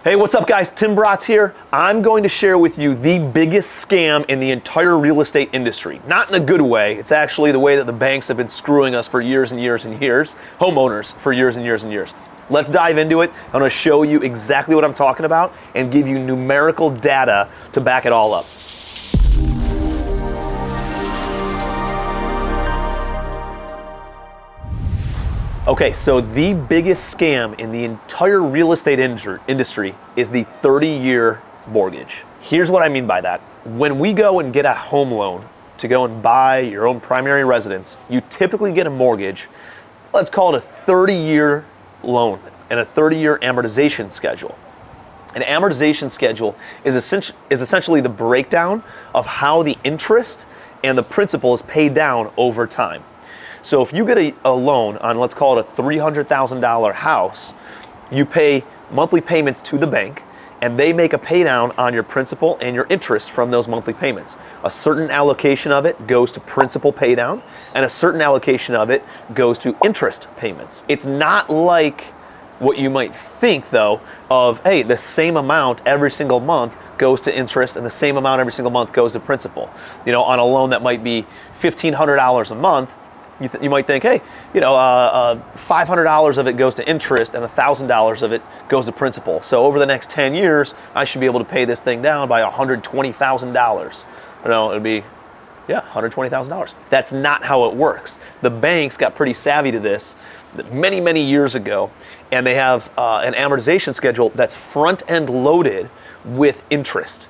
Hey, what's up guys? Tim Bratz here. I'm going to share with you the biggest scam in the entire real estate industry. Not in a good way. It's actually the way that the banks have been screwing us for years and years and years. Homeowners for years and years and years. Let's dive into it. I'm going to show you exactly what I'm talking about and give you numerical data to back it all up. Okay, so the biggest scam in the entire real estate industry is the 30-year mortgage. Here's what I mean by that. When we go and get a home loan to go and buy your own primary residence, you typically get a mortgage, let's call it a 30-year loan and a 30-year amortization schedule. An amortization schedule is essentially the breakdown of how the interest and the principal is paid down over time. So if you get a loan on, let's call it a $300,000 house, you pay monthly payments to the bank and they make a pay down on your principal and your interest from those monthly payments. A certain allocation of it goes to principal pay down and a certain allocation of it goes to interest payments. It's not like what you might think though of, hey, the same amount every single month goes to interest and the same amount every single month goes to principal. You know, on a loan that might be $1,500 a month, you might think, hey, $500 of it goes to interest and $1,000 of it goes to principal. So over the next 10 years, I should be able to pay this thing down by $120,000. You know, it'd be, $120,000. That's not how it works. The banks got pretty savvy to this many, many years ago, and they have an amortization schedule that's front-end loaded with interest,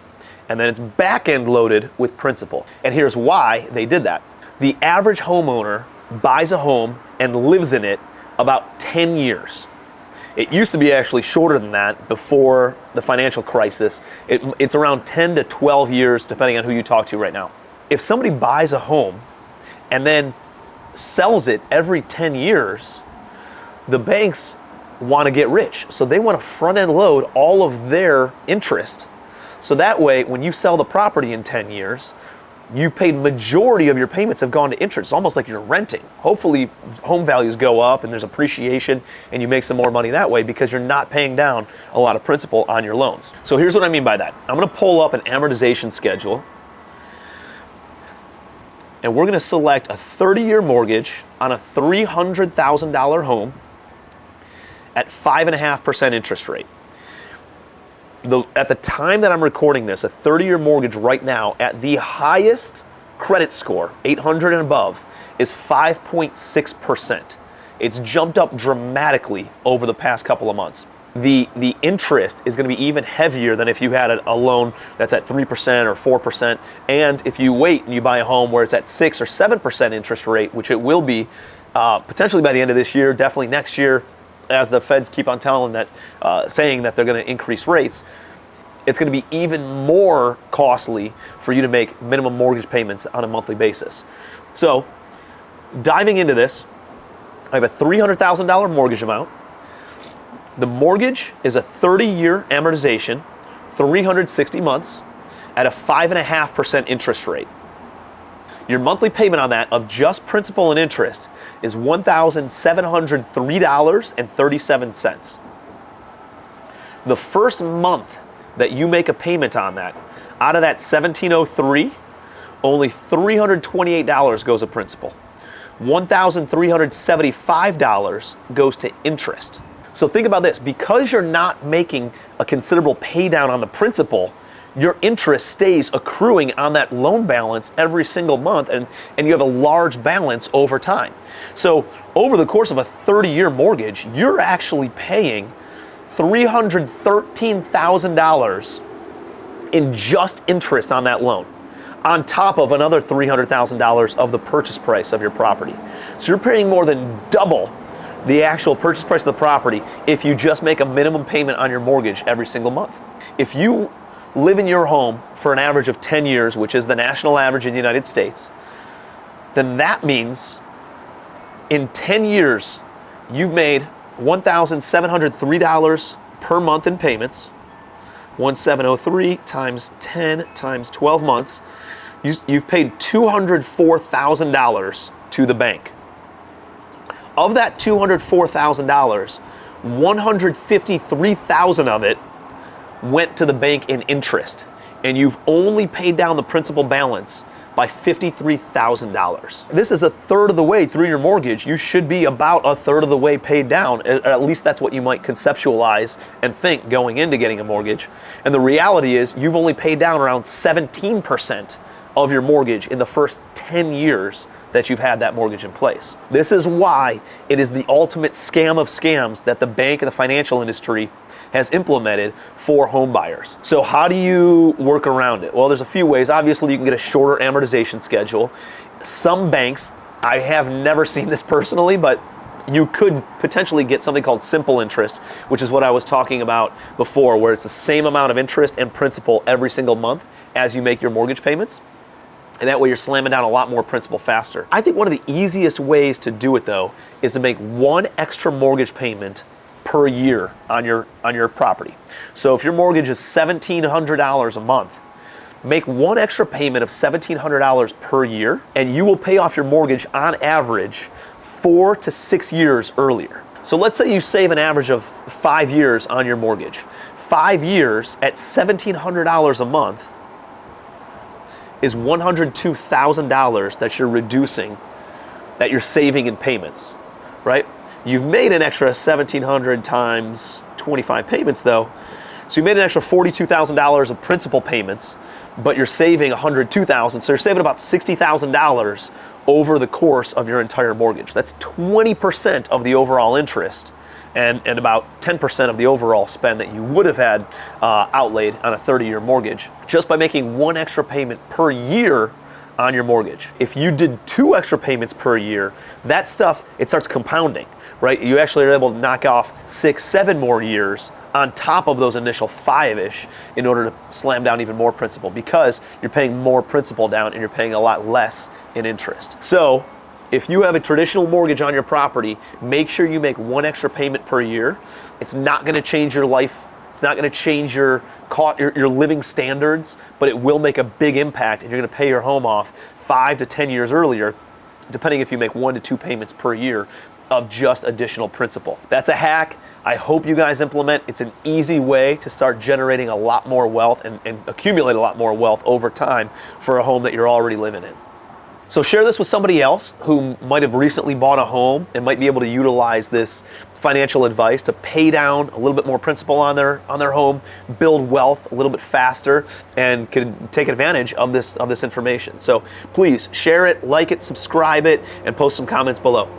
and then it's back-end loaded with principal. And here's why they did that. The average homeowner buys a home and lives in it about 10 years. It used to be actually shorter than that before the financial crisis. It's around 10 to 12 years, depending on who you talk to right now. If somebody buys a home and then sells it every 10 years, the banks want to get rich. So they want to front-end load all of their interest. So that way, when you sell the property in 10 years, you've paid majority of your payments have gone to interest. It's almost like you're renting. Hopefully home values go up and there's appreciation and you make some more money that way because you're not paying down a lot of principal on your loans. So here's what I mean by that. I'm going to pull up an amortization schedule and we're going to select a 30-year mortgage on a $300,000 home at 5.5% interest rate. At the time that I'm recording this, a 30-year mortgage right now at the highest credit score, 800 and above, is 5.6%. It's jumped up dramatically over the past couple of months. The interest is going to be even heavier than if you had a loan that's at 3% or 4%. And if you wait and you buy a home where it's at 6 or 7% interest rate, which it will be potentially by the end of this year, definitely next year, as the feds keep on saying that they're going to increase rates, it's going to be even more costly for you to make minimum mortgage payments on a monthly basis. So, diving into this, I have a $300,000 mortgage amount. The mortgage is a 30-year amortization, 360 months, at a 5.5% interest rate. Your monthly payment on that of just principal and interest is $1,703.37. The first month that you make a payment on that, out of that $1,703, only $328 goes to principal. $1,375 goes to interest. So think about this, because you're not making a considerable pay down on the principal, your interest stays accruing on that loan balance every single month, and you have a large balance over time. So over the course of a 30-year mortgage, you're actually paying $313,000 in just interest on that loan, on top of another $300,000 of the purchase price of your property. So you're paying more than double the actual purchase price of the property if you just make a minimum payment on your mortgage every single month. If you live in your home for an average of 10 years, which is the national average in the United States, then that means in 10 years, you've made $1,703 per month in payments. 1,703 times 10 times 12 months, you've paid $204,000 to the bank. Of that $204,000, $153,000 of it went to the bank in interest, and you've only paid down the principal balance by $53,000. This is a third of the way through your mortgage. You should be about a third of the way paid down. At least that's what you might conceptualize and think going into getting a mortgage. And the reality is you've only paid down around 17% of your mortgage in the first 10 years that you've had that mortgage in place. This is why it is the ultimate scam of scams that the bank and the financial industry has implemented for home buyers. So how do you work around it? Well, there's a few ways. Obviously, you can get a shorter amortization schedule. Some banks, I have never seen this personally, but you could potentially get something called simple interest, which is what I was talking about before, where it's the same amount of interest and principal every single month as you make your mortgage payments. And that way you're slamming down a lot more principal faster. I think one of the easiest ways to do it though is to make one extra mortgage payment per year on your property. So if your mortgage is $1,700 a month, make one extra payment of $1,700 per year, and you will pay off your mortgage on average 4 to 6 years earlier. So let's say you save an average of 5 years on your mortgage. 5 years at $1,700 a month is $102,000 that you're reducing, that you're saving in payments, right? You've made an extra $1,700 times 25 payments though. So you made an extra $42,000 of principal payments, but you're saving $102,000. So you're saving about $60,000 over the course of your entire mortgage. That's 20% of the overall interest and about 10% of the overall spend that you would have had outlaid on a 30-year mortgage just by making one extra payment per year on your mortgage. If you did 2 extra payments per year, that stuff, it starts compounding, right? You actually are able to knock off 6, 7 more years on top of those initial 5-ish in order to slam down even more principal, because you're paying more principal down and you're paying a lot less in interest. So if you have a traditional mortgage on your property, make sure you make one extra payment per year. It's not going to change your life. It's not going to change your living standards, but it will make a big impact, and you're going to pay your home off 5 to 10 years earlier, depending if you make 1 to 2 payments per year of just additional principal. That's a hack I hope you guys implement. It's an easy way to start generating a lot more wealth and accumulate a lot more wealth over time for a home that you're already living in. So share this with somebody else who might have recently bought a home and might be able to utilize this financial advice to pay down a little bit more principal on their home, build wealth a little bit faster, and can take advantage of this information. So please share it, like it, subscribe it, and post some comments below.